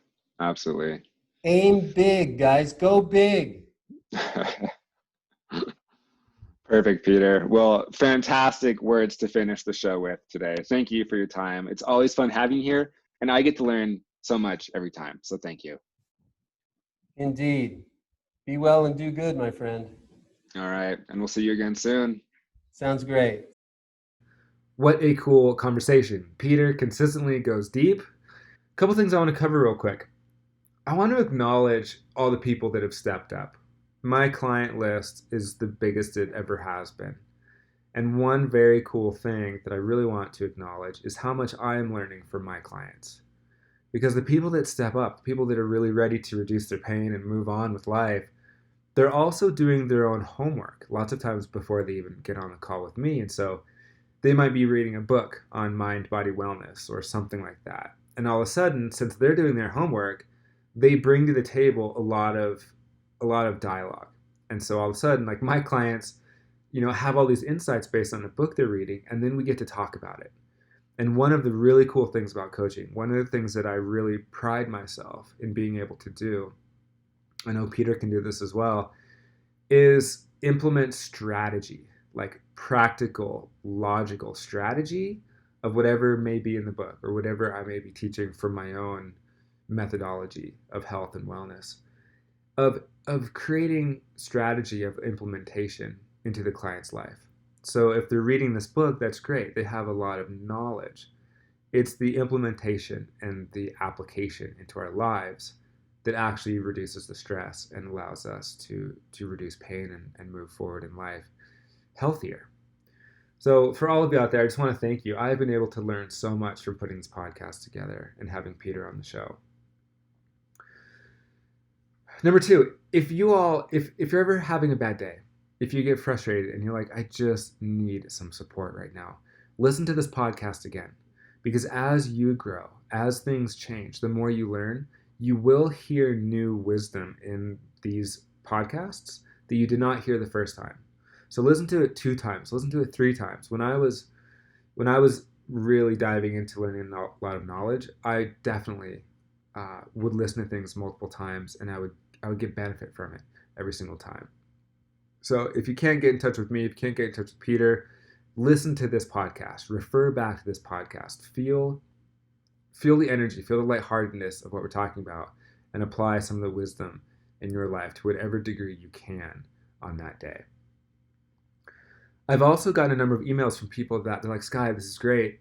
Aim big, guys. Go big. Perfect, Peter. Well, fantastic words to finish the show with today. Thank you for your time. It's always fun having you here, and I get to learn so much every time. So thank you. Indeed. Be well and do good, my friend. All right. And we'll see you again soon. Sounds great. What a cool conversation. Peter consistently goes deep. A couple things I want to cover real quick. I want to acknowledge all the people that have stepped up. My client list is the biggest it ever has been. And one very cool thing that I really want to acknowledge is how much I am learning from my clients. Because the people that step up, the people that are really ready to reduce their pain and move on with life, they're also doing their own homework lots of times before they even get on a call with me. And so they might be reading a book on mind-body wellness or something like that. And all of a sudden, since they're doing their homework, they bring to the table a lot of dialogue. And so all of a sudden, like my clients, have all these insights based on the book they're reading, and then we get to talk about it. And one of the really cool things about coaching, one of the things that I really pride myself in being able to do, I know Peter can do this as well, is implement strategy, like practical, logical strategy of whatever may be in the book or whatever I may be teaching from my own methodology of health and wellness, of creating strategy of implementation into the client's life. So if they're reading this book, that's great. They have a lot of knowledge. It's the implementation and the application into our lives that actually reduces the stress and allows us to reduce pain and move forward in life healthier. So for all of you out there, I just want to thank you. I've been able to learn so much from putting this podcast together and having Peter on the show. Number two, if you're ever having a bad day, if you get frustrated and you're like, I just need some support right now, listen to this podcast again. Because as you grow, as things change, the more you learn, you will hear new wisdom in these podcasts that you did not hear the first time. So listen to it 2 times, listen to it 3 times. When I was really diving into learning a lot of knowledge, I definitely would listen to things multiple times, and I would get benefit from it every single time. So if you can't get in touch with me, if you can't get in touch with Peter, listen to this podcast. Refer back to this podcast. Feel the energy, feel the lightheartedness of what we're talking about, and apply some of the wisdom in your life to whatever degree you can on that day. I've also gotten a number of emails from people that they're like, Sky, this is great.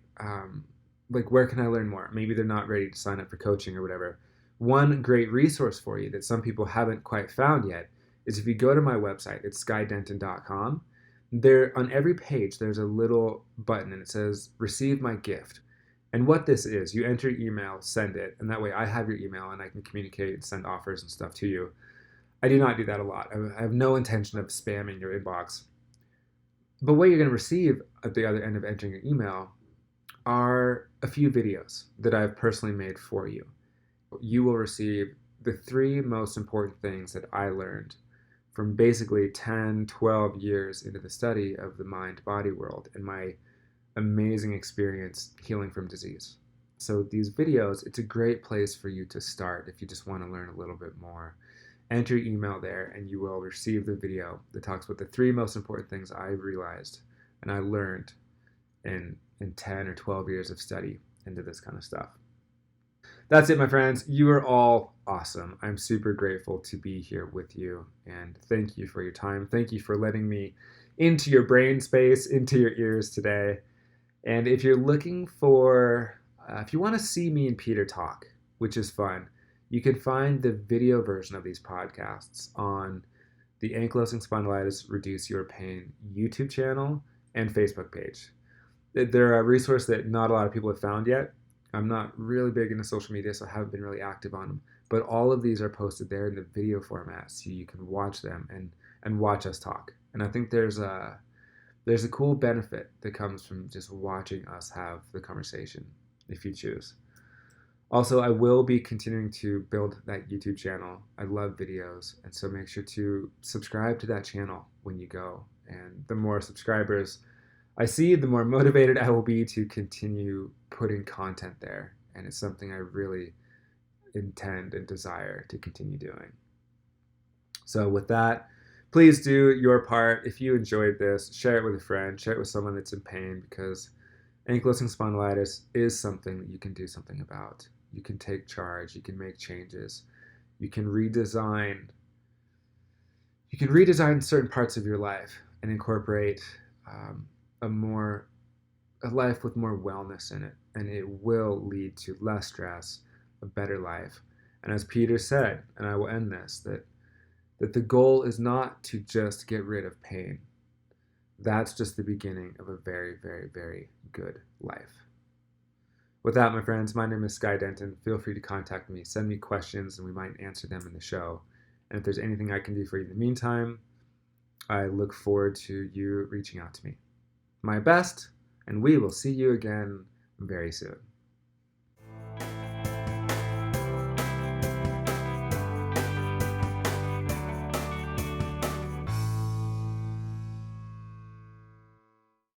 Like, where can I learn more? Maybe they're not ready to sign up for coaching or whatever. One great resource for you that some people haven't quite found yet is if you go to my website, it's skydenton.com. There, on every page, there's a little button and it says, receive my gift. And what this is, you enter your email, send it, and that way I have your email and I can communicate and send offers and stuff to you. I do not do that a lot. I have no intention of spamming your inbox. But what you're going to receive at the other end of entering your email are a few videos that I've personally made for you. You will receive the 3 most important things that I learned from basically 10, 12 years into the study of the mind-body world and my amazing experience healing from disease. So these videos, it's a great place for you to start if you just want to learn a little bit more. Enter your email there and you will receive the video that talks about the 3 most important things I realized and I learned in 10 or 12 years of study into this kind of stuff. That's it, my friends. You are all awesome. I'm super grateful to be here with you, and thank you for your time. Thank you for letting me into your brain space, into your ears today. And if you're looking for, if you want to see me and Peter talk, which is fun, you can find the video version of these podcasts on the Ankylosing Spondylitis Reduce Your Pain YouTube channel and Facebook page. They're a resource that not a lot of people have found yet. I'm not really big into social media, so I haven't been really active on them. But all of these are posted there in the video format, so you can watch them and watch us talk. And I think there's a cool benefit that comes from just watching us have the conversation, if you choose. Also, I will be continuing to build that YouTube channel. I love videos, and so make sure to subscribe to that channel when you go. And the more subscribers I see, the more motivated I will be to continue putting content there. And it's something I really intend and desire to continue doing. So with that, please do your part. If you enjoyed this, share it with a friend, share it with someone that's in pain, because ankylosing spondylitis is something that you can do something about. You can take charge, you can make changes, you can redesign certain parts of your life and incorporate a life with more wellness in it, and it will lead to less stress, a better life. And as Peter said, and I will end this, that the goal is not to just get rid of pain. That's just the beginning of a very, very, very good life. With that, my friends, my name is Sky Denton. Feel free to contact me, send me questions, and we might answer them in the show. And if there's anything I can do for you in the meantime, I look forward to you reaching out to me. My best, and we will see you again very soon.